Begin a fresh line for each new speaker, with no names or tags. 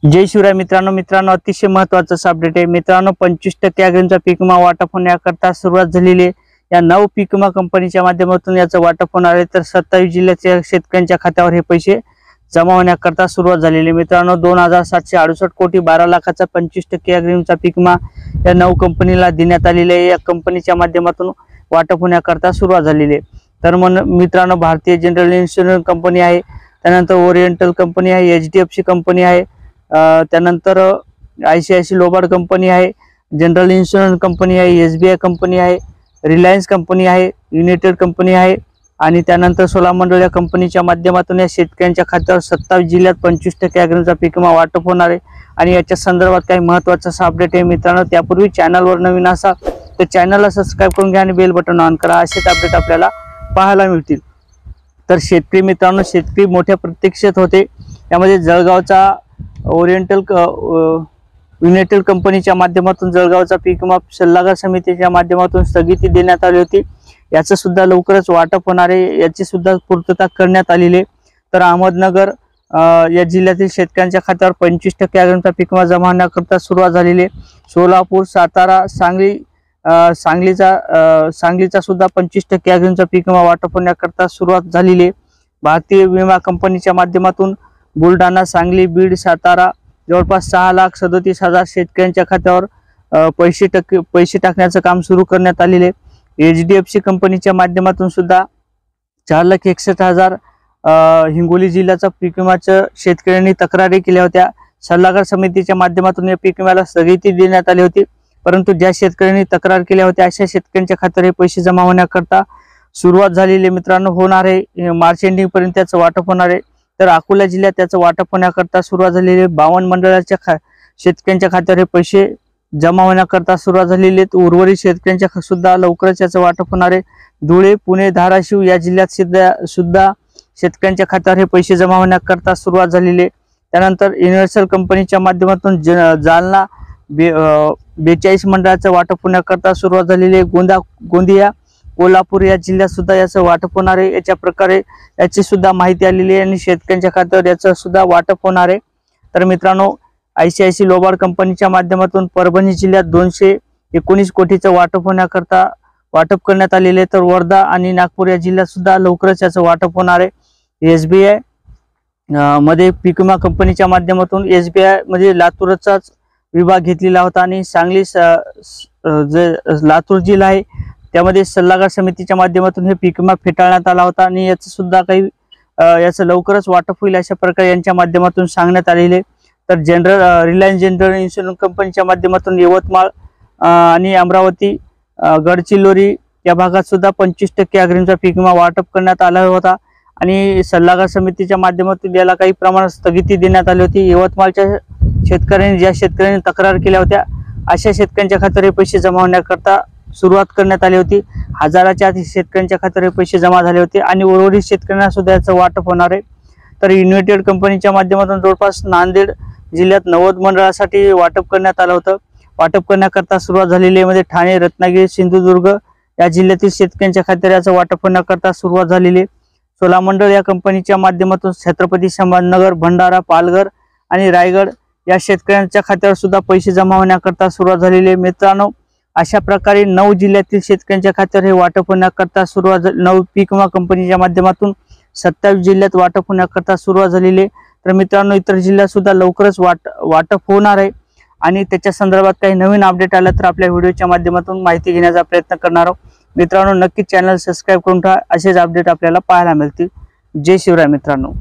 जय शिवराय मित्रांनो अतिशय महत्त्वाचा अपडेट आहे मित्रांनो। 25% अग्रिमचा पीक विमा वाटप होण्याकरता सुरुवात झालेली आहे। या नव पीक विमा कंपनीच्या माध्यमातून याचं वाटप होणार आहे। तर 27 जिल्ह्याच्या शेतकऱ्यांच्या खात्यावर हे पैसे जमा होण्याकरता सुरुवात झालेली आहे मित्रांनो। 2768 कोटी 12 लाखाचा 25% अग्रिमचा पीक विमा या नव कंपनीला देण्यात आलेले आहे। या कंपनीच्या माध्यमातून वाटप होण्याकरता सुरुवात झालेली आहे। तर मित्रांनो, भारतीय जनरल इन्शुरन्स कंपनी आहे, त्यानंतर ओरिएंटल कंपनी आहे, HDFC कंपनी आहे, त्यानंतर ICICI लोबार्ड कंपनी आहे, जनरल इन्शुरन्स कंपनी आहे, SBI कंपनी आहे, रिलायन्स कंपनी आहे, युनायटेड कंपनी आहे आणि त्यानंतर सोला मंडळ या कंपनीच्या माध्यमातून या शेतकऱ्यांच्या खात्यावर 27 जिल्ह्यात 25% अग्रिमचा पीक विमा वाटप होणार आहे। आणि याच्या संदर्भात काही महत्त्वाचा अपडेट आहे मित्रांनो। त्यापूर्वी चॅनलवर नवीन असाल तर चॅनलला सबस्क्राइब करून घ्या आणि बेल बटन ऑन करा, असेच अपडेट आपल्याला पाहायला मिळतील। तर शेतकरी मित्रांनो, शेतकरी मोठ्या प्रतीक्षेत होते। त्यामध्ये जळगावचा ओरिएंटल युनायटेड कंपनीच्या माध्यमातून जळगावचा पीक विमा सल्लागार समितीच्या माध्यमातून स्थगिती देण्यात आली होती। याचं सुद्धा लवकरच वाटप होणार आहे, याची सुद्धा पूर्तता करण्यात आलेली आहे। तर अहमदनगर या जिल्ह्यातील शेतकऱ्यांच्या खात्यावर 25% अग्रिमचा पीक विमा जमा होण्याकरता सुरुवात झालेली आहे। सोलापूर, सातारा, सांगलीचा सुद्धा 25% अग्रिमचा पीक विमा वाटप होण्याकरता सुरुवात झालेली आहे। भारतीय विमा कंपनीच्या माध्यमातून बुलढाणा, सांगली, बीड, सातारा जवळपास 6,37,000 शेतकऱ्यांच्या खात्यावर पैसे टाकण्याचं काम सुरू करण्यात आलेले आहे। HDFC कंपनीच्या माध्यमातून सुद्धा 4,61,000 हिंगोली जिल्ह्याचा पीक विमाच्या शेतकऱ्यांनी तक्रारी केल्या होत्या। सल्लागार समितीच्या माध्यमातून या पीक विम्याला स्थगिती देण्यात आली होती, परंतु ज्या शेतकऱ्यांनी तक्रार केल्या होत्या अशा शेतकऱ्यांच्या खात्यावर हे पैसे जमा होण्याकरता सुरुवात झालेली मित्रांनो। होणार आहे मार्च एंडिंग पर्यंत त्याचं वाटप होणार आहे। तर अकोला जिल्ह्यात त्याचं वाटप होण्याकरता सुरुवात झालेली आहे। 52 मंडळाच्या शेतकऱ्यांच्या खात्यावर हे पैसे जमा होण्याकरता सुरुवात झालेली आहे। उर्वरित शेतकऱ्यांच्या सुद्धा लवकरच याचं वाटप होणार आहे। धुळे, पुणे, धाराशिव या जिल्ह्यात सुद्धा शेतकऱ्यांच्या खात्यावर हे पैसे जमा होण्याकरता सुरुवात झालेली आहे। त्यानंतर युनिव्हर्सल कंपनीच्या माध्यमातून जालना 42 मंडळाचं वाटप होण्याकरता सुरुवात झालेली आहे। गोंदिया, कोल्हापूर या जिल्ह्यात सुद्धा याचं वाटप होणार आहे। याच्या प्रकारे याची सुद्धा माहिती आलेली आहे आणि शेतकऱ्यांच्या खात्यावर याचं सुद्धा वाटप होणार आहे। तर मित्रांनो, ICICI लोबार्ड कंपनीच्या माध्यमातून परभणी जिल्ह्यात 219 कोटीचं वाटप करण्यात आलेले आहे। तर वर्धा आणि नागपूर या जिल्ह्यात सुद्धा लवकरच याचं वाटप होणार आहे। SBI मध्ये पीक विमा कंपनीच्या माध्यमातून SBI मध्ये लातूरचाच विभाग घेतलेला होता आणि सांगली लातूर जिल्हा आहे त्यामध्ये सल्लागार समितीच्या माध्यमातून हे पीक विमा फेटाळण्यात आला होता आणि याचं सुद्धा याचं लवकरच वाटप होईल अशा प्रकारे यांच्या माध्यमातून सांगण्यात आलेले। तर रिलायन्स जनरल इन्शुरन्स कंपनीच्या माध्यमातून यवतमाळ आणि अमरावती, गडचिरोली या भागात सुद्धा 25% अग्रिमचा पीक विमा वाटप करण्यात आला होता आणि सल्लागार समितीच्या माध्यमातून याला काही प्रमाणात स्थगिती देण्यात आली होती। यवतमाळच्या ज्या शेतकऱ्यांनी तक्रार केल्या होत्या अशा शेतकऱ्यांच्या खात्यावर पैसे जमा होण्याकरता सुरुवात करण्यात आली होती। हजाराच्या आधी शेतकऱ्यांच्या खात्यावर पैसे जमा झाले होते आणि उर्वरित शेतकऱ्यांना सुद्धा याचं वाटप होणार आहे। तर युनायटेड कंपनीच्या माध्यमातून जवळपास नांदेड जिल्ह्यात 90 मंडळासाठी वाटप करण्यात आलं होतं। वाटप करण्याकरता सुरुवात झालेली आहे। ठाणे, रत्नागिरी, सिंधुदुर्ग या जिल्ह्यातील शेतकऱ्यांच्या खात्यावर याचं वाटप होण्याकरता सुरुवात झालेली आहे। सोला मंडळ या कंपनीच्या माध्यमातून छत्रपती संभाजीनगर, भंडारा, पालघर आणि रायगड या शेतकऱ्यांच्या खात्यावर सुद्धा पैसे जमा होण्याकरता सुरुवात झालेली आहे मित्रांनो। अशा प्रकारे 9 जिल्ह्यातील शेतकऱ्यांच्या खात्यावर हे वाटप होण्याकरता नऊ पीक विमा कंपनीच्या माध्यमातून 27 जिल्ह्यात वाटप होण्याकरता सुरुवात झालेली आहे। तर मित्रांनो, इतर जिल्ह्यात सुद्धा लवकरच वाटप होणार आहे आणि त्याच्या संदर्भात काही नवीन अपडेट आलं तर आपल्या व्हिडिओच्या माध्यमातून माहिती घेण्याचा प्रयत्न करणार आहोत मित्रांनो। नक्कीच चॅनल सबस्क्राइब करून ठेवा, असेच अपडेट आपल्याला पाहायला मिळतील। जय शिवराय मित्रांनो।